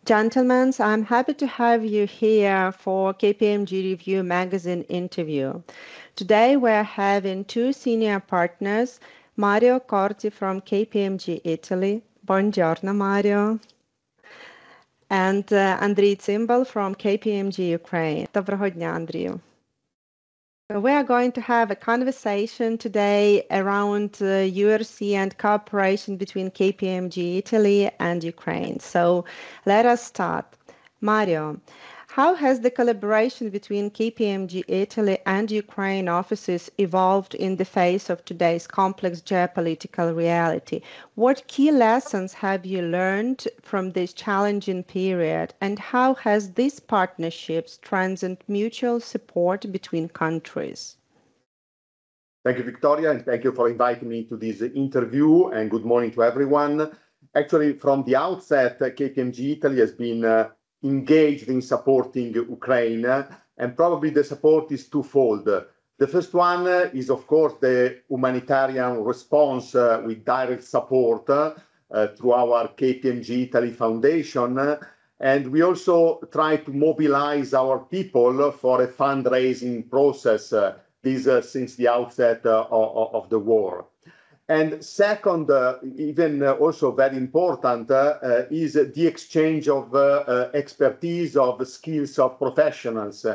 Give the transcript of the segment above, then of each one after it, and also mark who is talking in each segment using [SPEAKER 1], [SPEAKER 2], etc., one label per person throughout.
[SPEAKER 1] Gentlemen, I'm happy to have you here for KPMG Review Magazine interview. Today we're having two senior partners, Marіо Корті from KPMG Italy. Buongiorno, Mario. And Андрій Цимбал from KPMG Ukraine. Доброго дня, Андрію. We are going to have a conversation today around URC and cooperation between KPMG Italy and Ukraine. So let us start. Mario, how has the collaboration between KPMG Italy and Ukraine offices evolved in the face of today's complex geopolitical reality? What key lessons have you learned from this challenging period, and how has this partnership strengthened mutual support between countries?
[SPEAKER 2] Thank you, Victoria, and thank you for inviting me to this interview, and good morning to everyone. Actually, from the outset, KPMG Italy has been engaged in supporting Ukraine, and probably the support is twofold. The first one is, of course, the humanitarian response with direct support through our KPMG Italy Foundation, and we also try to mobilize our people for a fundraising process, since the outset of the war. And second, even also very important, is the exchange of expertise, of skills of professionals.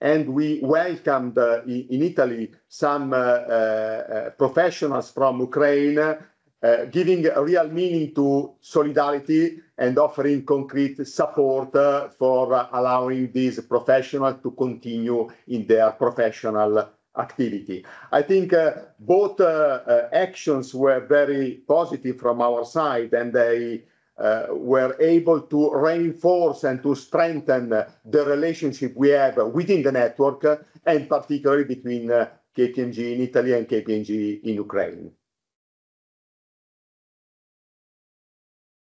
[SPEAKER 2] And we welcomed in Italy some professionals from Ukraine, giving a real meaning to solidarity and offering concrete support for allowing these professionals to continue in their professional activity. I think both actions were very positive from our side, and they were able to reinforce and to strengthen the relationship we have within the network, and particularly between KPMG in Italy and KPMG in Ukraine.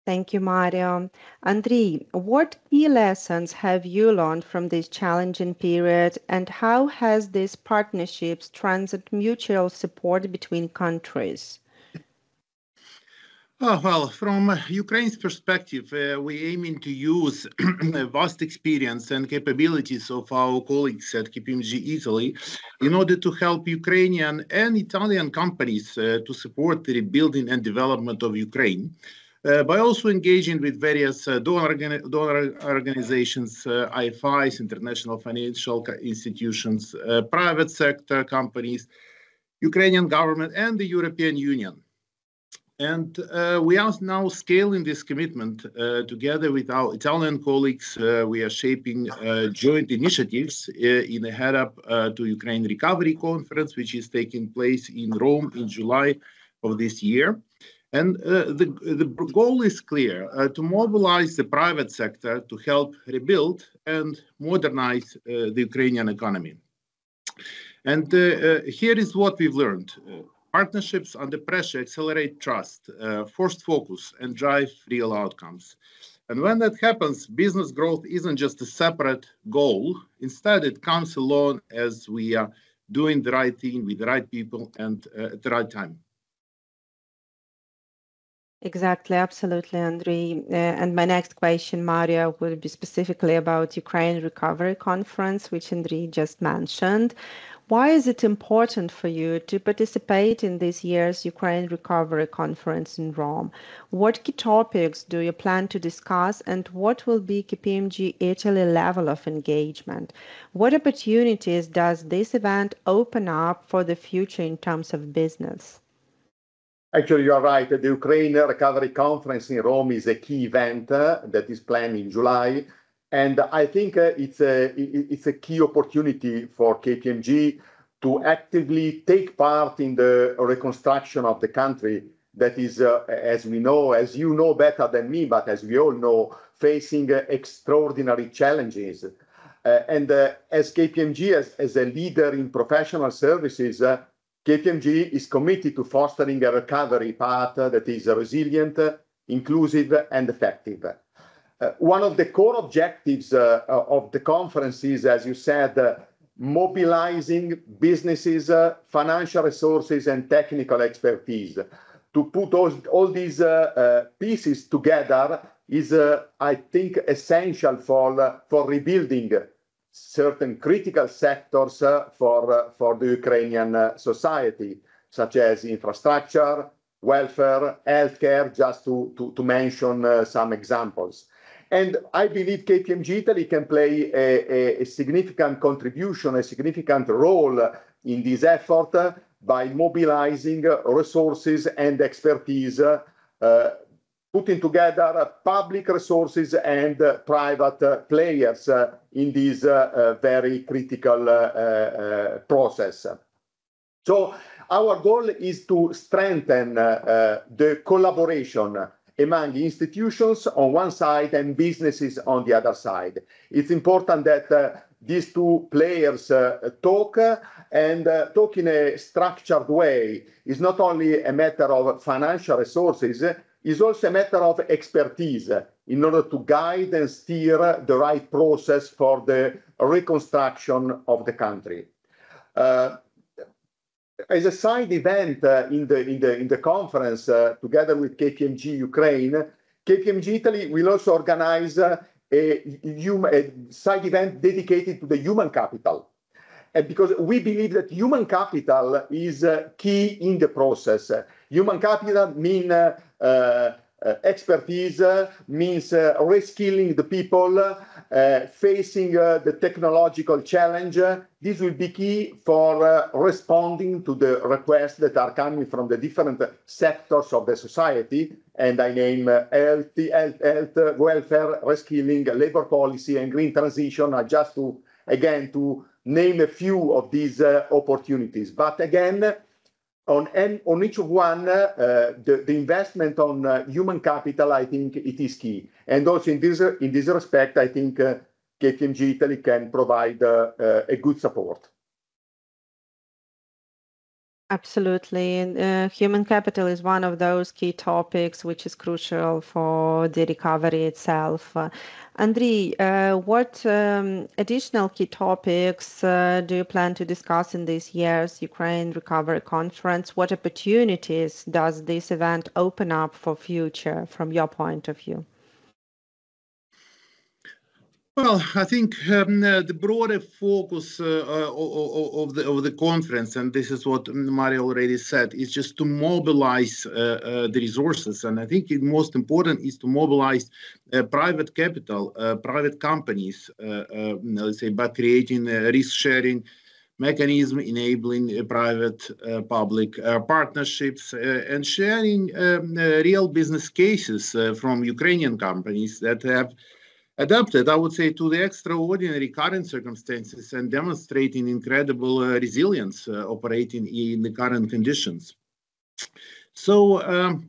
[SPEAKER 1] Thank you, Mario. Andriy, what key lessons have you learned from this challenging period, and how has this partnership strengthened mutual support between countries?
[SPEAKER 3] Well, from Ukraine's perspective, we aiming to use vast experience and capabilities of our colleagues at KPMG Italy in order to help Ukrainian and Italian companies to support the rebuilding and development of Ukraine. By also engaging with various donor organizations, IFIs, international financial institutions, private sector companies, Ukrainian government, and the European Union. And we are now scaling this commitment together with our Italian colleagues. We are shaping joint initiatives in the head-up to Ukraine Recovery Conference, which is taking place in Rome in July of this year. And the goal is clear, to mobilize the private sector to help rebuild and modernize the Ukrainian economy. And here is what we've learned. Partnerships under pressure accelerate trust, force focus, and drive real outcomes. And when that happens, business growth isn't just a separate goal. Instead, it comes along as we are doing the right thing with the right people and at the right time.
[SPEAKER 1] Exactly, absolutely, Andriy. And my next question, Mario, will be specifically about Ukraine Recovery Conference, which Andriy just mentioned. Why is it important for you to participate in this year's Ukraine Recovery Conference in Rome? What key topics do you plan to discuss, and what will be KPMG Italy level of engagement? What opportunities does this event open up for the future in terms of business?
[SPEAKER 2] Actually, you are right. The Ukraine Recovery Conference in Rome is a key event that is planned in July. And I think it's a key opportunity for KPMG to actively take part in the reconstruction of the country that is, as we know, as you know better than me, but as we all know, facing extraordinary challenges. And as KPMG, as a leader in professional services, KPMG is committed to fostering a recovery path that is resilient, inclusive, and effective. One of the core objectives of the conference is, as you said, mobilizing businesses, financial resources, and technical expertise. To put all these pieces together is, I think, essential for rebuilding certain critical sectors for the Ukrainian society, such as infrastructure, welfare, healthcare, just to mention some examples. And I believe KPMG Italy can play a significant contribution, a significant role in this effort by mobilizing resources and expertise, putting together public resources and private players in this very critical process. So our goal is to strengthen the collaboration among institutions on one side and businesses on the other side. It's important that these two players talk and talk in a structured way. It's not only a matter of financial resources, it's also a matter of expertise in order to guide and steer the right process for the reconstruction of the country. As a side event in the conference, together with KPMG Ukraine, KPMG Italy will also organize a side event dedicated to the human capital. And because we believe that human capital is key in the process. Human capital means expertise, means reskilling the people, facing the technological challenge. This will be key for responding to the requests that are coming from the different sectors of the society. And I name health, welfare, reskilling, labor policy, and green transition, just to name a few of these opportunities. But again, on each one, the investment on human capital, I think it is key. And also in this respect, I think KPMG Italy can provide a good support.
[SPEAKER 1] Absolutely. And human capital is one of those key topics which is crucial for the recovery itself. Andriy, what additional key topics do you plan to discuss in this year's Ukraine Recovery Conference? What opportunities does this event open up for future from your point of view?
[SPEAKER 3] Well, I think the broader focus of the conference, and this is what Mario already said, is just to mobilize the resources. And I think most important is to mobilize private capital, private companies, let's say, by creating a risk-sharing mechanism, enabling private-public partnerships, and sharing real business cases from Ukrainian companies that have adapted, I would say, to the extraordinary current circumstances and demonstrating incredible resilience operating in the current conditions. So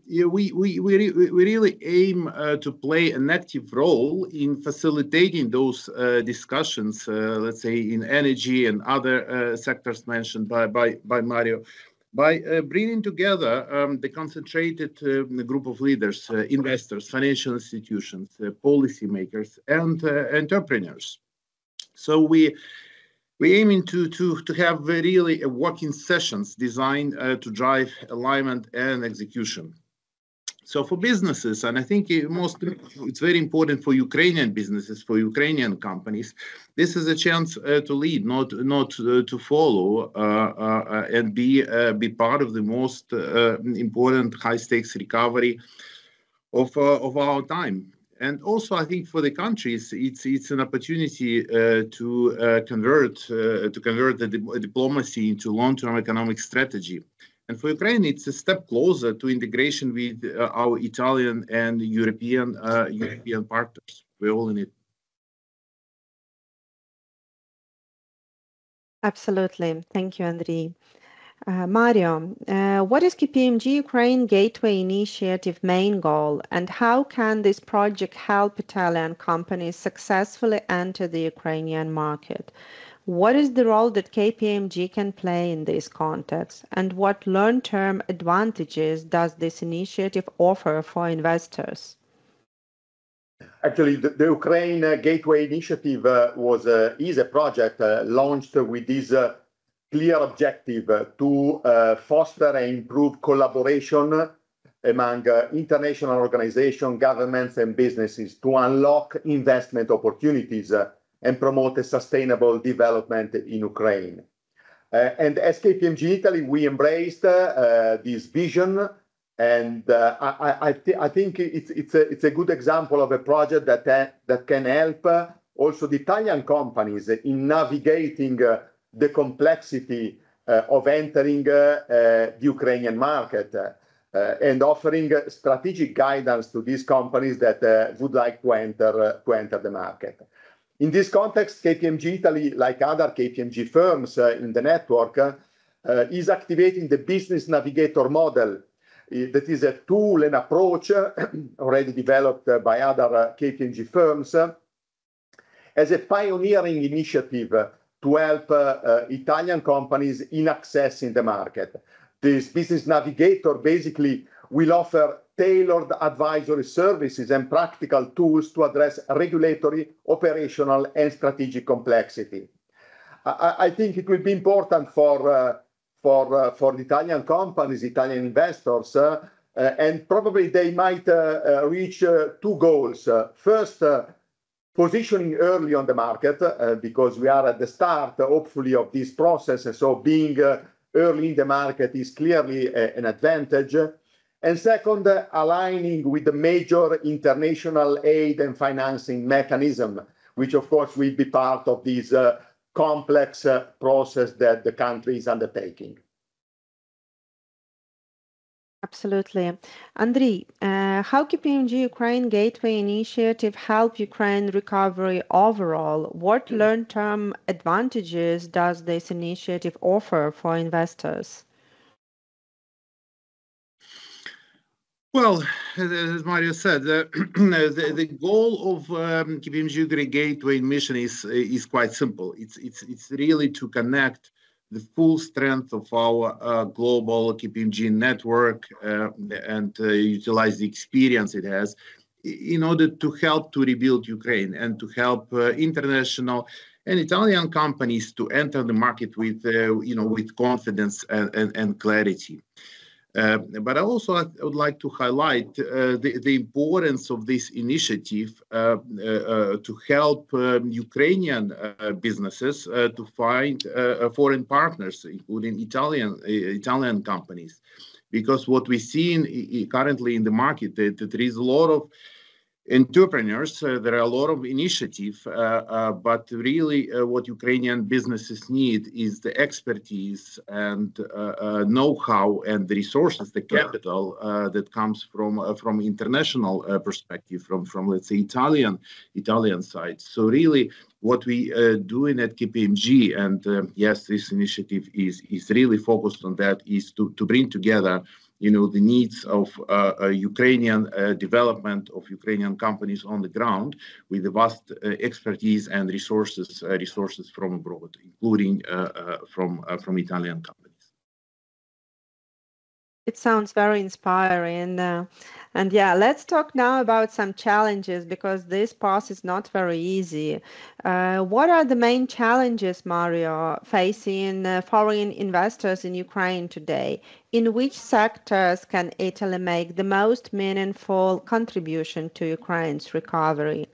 [SPEAKER 3] we really aim to play an active role in facilitating those discussions, let's say, in energy and other sectors mentioned by Mario, by bringing together the concentrated group of leaders, investors, financial institutions, policymakers, and entrepreneurs. So we're aiming to have really working sessions designed to drive alignment and execution. So for businesses, and I think it's very important for Ukrainian businesses, for Ukrainian companies, this is a chance to lead, not to follow, and be part of the most important high-stakes recovery of our time. And also, I think for the countries, it's an opportunity to convert the diplomacy into long-term economic strategy. And for Ukraine, it's a step closer to integration with our Italian and European partners. We're all in it.
[SPEAKER 1] Absolutely. Thank you, Andriy. Mario, what is KPMG Ukraine Gateway Initiative main goal, and how can this project help Italian companies successfully enter the Ukrainian market? What is the role that KPMG can play in this context, and what long-term advantages does this initiative offer for investors?
[SPEAKER 2] Actually, the Ukraine Gateway Initiative is a project launched with this clear objective to foster and improve collaboration among international organizations, governments, and businesses to unlock investment opportunities and promote a sustainable development in Ukraine. And as KPMG Italy, we embraced this vision, and I think it's a good example of a project that can help also the Italian companies in navigating the complexity of entering the Ukrainian market and offering strategic guidance to these companies that would like to enter the market. In this context, KPMG Italy, like other KPMG firms in the network, is activating the Business Navigator model. That is a tool and approach already developed by other KPMG firms as a pioneering initiative to help Italian companies in accessing the market. This Business Navigator basically will offer tailored advisory services and practical tools to address regulatory, operational, and strategic complexity. I think it will be important for the Italian companies, Italian investors, and probably they might reach two goals. First, positioning early on the market, because we are at the start, hopefully, of this process. So being early in the market is clearly an advantage. And second, aligning with the major international aid and financing mechanism, which of course will be part of this complex process that the country is undertaking.
[SPEAKER 1] Absolutely. Andriy, how KPMG Ukraine Gateway Initiative help Ukraine recovery overall? What long-term advantages does this initiative offer for investors?
[SPEAKER 3] Well, as Mario said, the goal of KPMG Ukraine Gateway mission is quite simple. It's really to connect the full strength of our global KPMG network and utilize the experience it has in order to help to rebuild Ukraine and to help international and Italian companies to enter the market with with confidence and clarity. But also I would like to highlight the importance of this initiative to help Ukrainian businesses to find foreign partners, including Italian companies. Because what we see currently in the market, that there is a lot of entrepreneurs, there are a lot of initiative, but really what Ukrainian businesses need is the expertise and know-how and the resources, the capital that comes from international perspective, from let's say Italian side. So really what we doing at KPMG, and yes, this initiative is really focused on that, is to bring together the needs of Ukrainian development of Ukrainian companies on the ground with the vast expertise and resources from abroad, including from Italian companies.
[SPEAKER 1] It sounds very inspiring. And yeah, let's talk now about some challenges, because this path is not very easy. What are the main challenges, Mario, facing foreign investors in Ukraine today? In which sectors can Italy make the most meaningful contribution to Ukraine's recovery?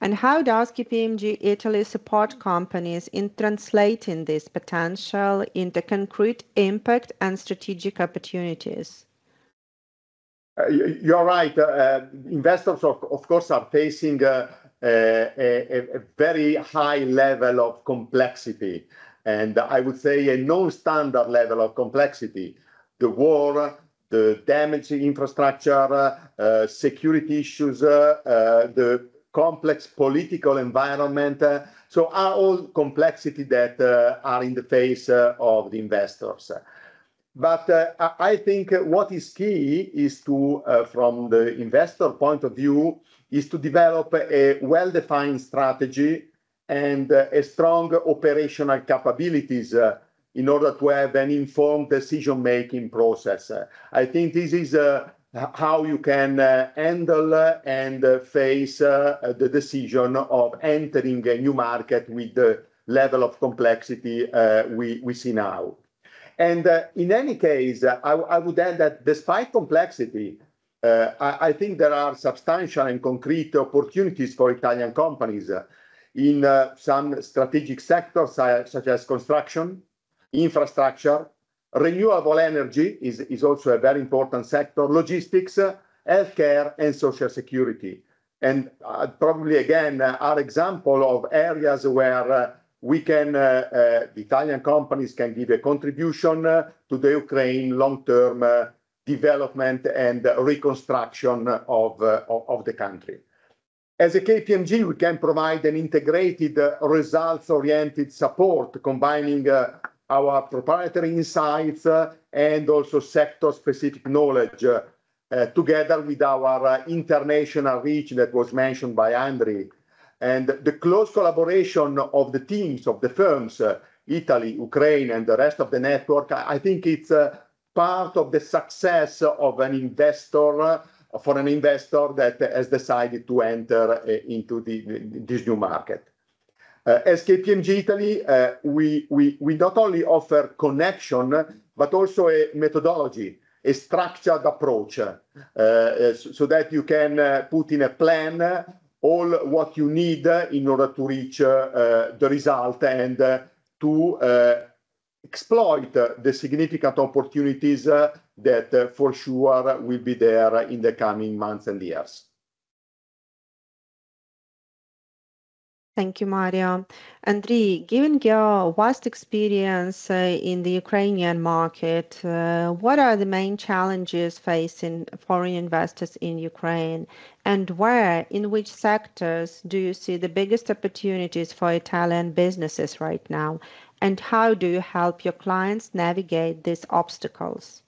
[SPEAKER 1] And how does KPMG Italy support companies in translating this potential into concrete impact and strategic opportunities?
[SPEAKER 2] You're right. Investors, of course, are facing a very high level of complexity, and I would say a non-standard level of complexity. The war, the damaged infrastructure, security issues, the complex political environment. So are all complexity that are in the face of the investors. But I think what is key is to, from the investor point of view, is to develop a well-defined strategy and a strong operational capabilities in order to have an informed decision-making process. I think this is how you can handle and face the decision of entering a new market with the level of complexity we see now. And in any case, I would add that despite complexity, I think there are substantial and concrete opportunities for Italian companies in some strategic sectors such as construction, infrastructure, renewable energy is also a very important sector, logistics, healthcare, and social security. And probably, again, are example of areas where we can, the Italian companies can give a contribution to the Ukraine long-term development and reconstruction of the country. As a KPMG, we can provide an integrated, results-oriented support, combining our proprietary insights and also sector-specific knowledge, together with our international reach that was mentioned by Andri. And the close collaboration of the teams of the firms, Italy, Ukraine, and the rest of the network, I think it's part of the success of an investor, for an investor that has decided to enter into this new market. As KPMG Italy, we not only offer connection, but also a methodology, a structured approach, so that you can put in a plan all what you need in order to reach the result and to exploit the significant opportunities that for sure will be there in the coming months and years.
[SPEAKER 1] Thank you, Mario. Andriy, given your vast experience in the Ukrainian market, what are the main challenges facing foreign investors in Ukraine? And where, in which sectors, do you see the biggest opportunities for Italian businesses right now? And how do you help your clients navigate these obstacles?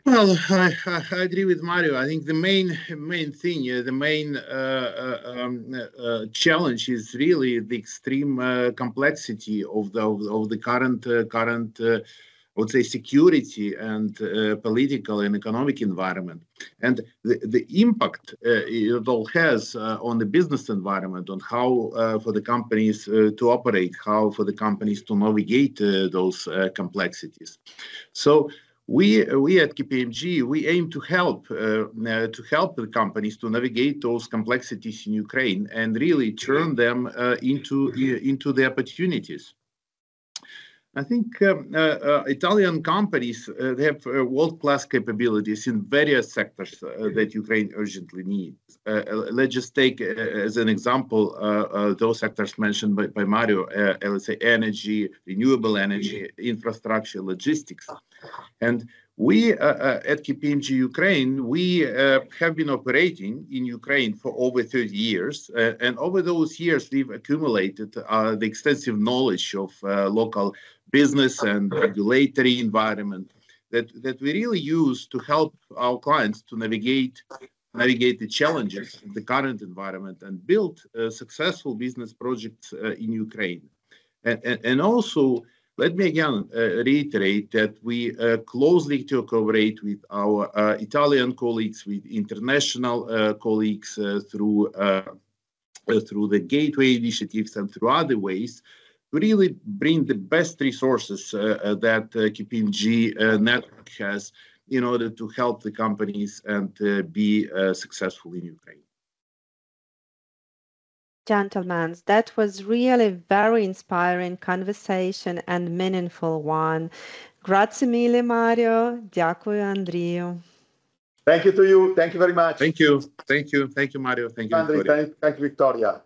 [SPEAKER 3] Well, I agree with Mario. I think the main thing, the main challenge is really the extreme complexity of the current I would say security and political and economic environment, and the impact it all has on the business environment, on how for the companies to operate, how for the companies to navigate those complexities. So we at KPMG, we aim to help the companies to navigate those complexities in Ukraine and really turn them into the opportunities. I think Italian companies they have world-class capabilities in various sectors that Ukraine urgently needs. Let's just take as an example those sectors mentioned by Mario, let's say energy, renewable energy, infrastructure, logistics. And we at KPMG Ukraine, we have been operating in Ukraine for over 30 years. And over those years, we've accumulated the extensive knowledge of local business and regulatory environment that we really use to help our clients to navigate the challenges of the current environment and build successful business projects in Ukraine. And also, let me again reiterate that we closely cooperate with our Italian colleagues, with international colleagues through the Gateway initiatives and through other ways to really bring the best resources that KPMG network has in order to help the companies and be successful in Ukraine.
[SPEAKER 1] Gentlemen, that was really a very inspiring conversation and meaningful one. Grazie mille, Mario. Дякую, Andriy.
[SPEAKER 2] Thank you to you. Thank you very much.
[SPEAKER 3] Thank you. Thank you. Thank you, Mario. Thank you,
[SPEAKER 2] Andriy.
[SPEAKER 3] Victoria.
[SPEAKER 2] Thank you, Victoria.